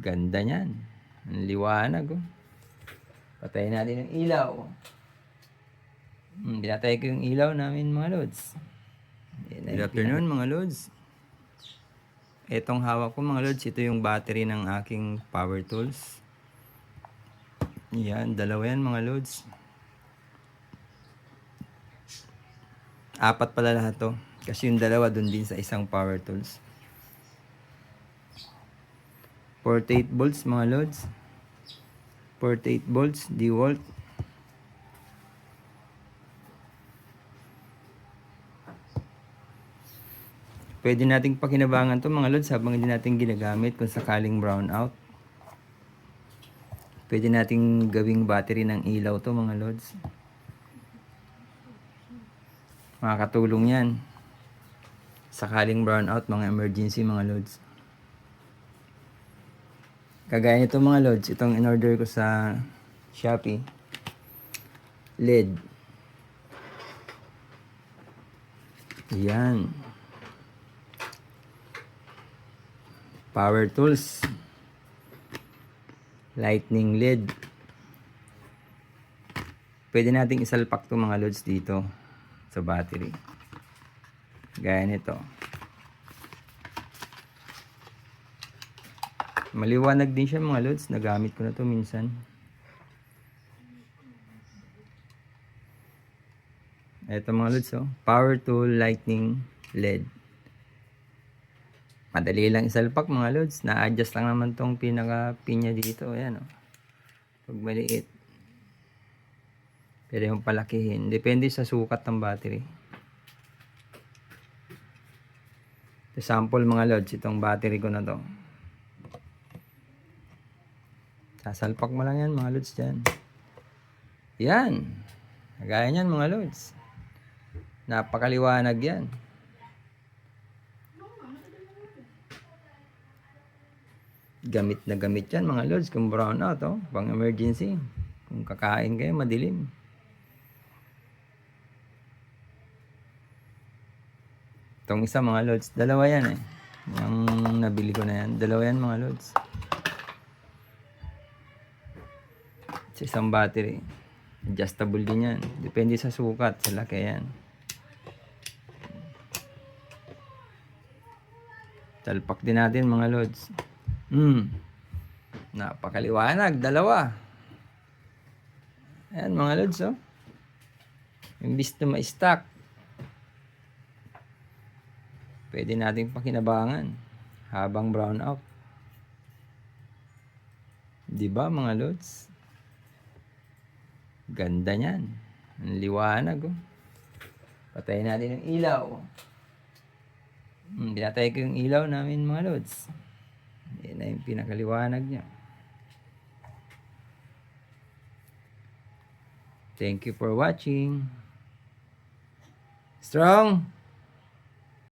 Ganda niyan. Ang liwanag, oh. Patayin natin yung ilaw. Pinatay ko yung ilaw namin, mga lods. Good afternoon, mga lods. Itong hawak ko, mga lods, ito yung battery ng aking power tools. Yan, dalawa yan, mga lods. Apat pala lahat to. Kasi yung dalawa dun din sa isang power tools. 48 volts, mga lods. 48 volts, DeWalt. Pwede nating pakinabangan to, mga lods, habang hindi natin ginagamit kung sakaling brown out. Pwede nating gawing battery ng ilaw to, mga lods. Makakatulong yan. Sakaling brown out, mga emergency, mga lods. Kagaya nito, mga lods, itong in-order ko sa Shopee. LED. Yan. Power tools. Lightning LED. Pwede nating isalpak to, mga lods, dito sa battery. Gaya nito. Maliwanag din siya, mga lods. Nagamit ko na to minsan. Ito, mga lods, oh. Power tool lightning LED. Madali lang isalpak, mga lods. Na-adjust lang naman tong pinaka pinya dito. Ayan, oh. Pag maliit, pwede mong palakihin. Depende sa sukat ng battery. Ito sample, mga lods, itong battery ko na to. Sasalpak mo lang yan, mga lods, dyan. Yan. Gaya niyan, mga lods. Napakaliwanag yan. Gamit na gamit yan, mga lods, kung brown out, oh, pang emergency. Kung kakain kayo, madilim. Itong isa, mga lods, dalawa yan, eh. Yung nabili ko na yan, dalawa yan, mga lods. Sa isang battery. Adjustable din yan. Depende sa sukat, sa laki yan. Talpak din natin, mga lods. Napakaliwanag, dalawa. Ayan, mga lods, oh. Imbis na ma-stack, pwede nating pakinabangan habang brown out. Diba, mga lods? Ganda niyan. Ang liwanag, oh. Patayin natin yung ilaw. Pinatay ko yung ilaw namin, mga lods. Yan na yung pinakaliwanag niya. Thank you for watching. Strong!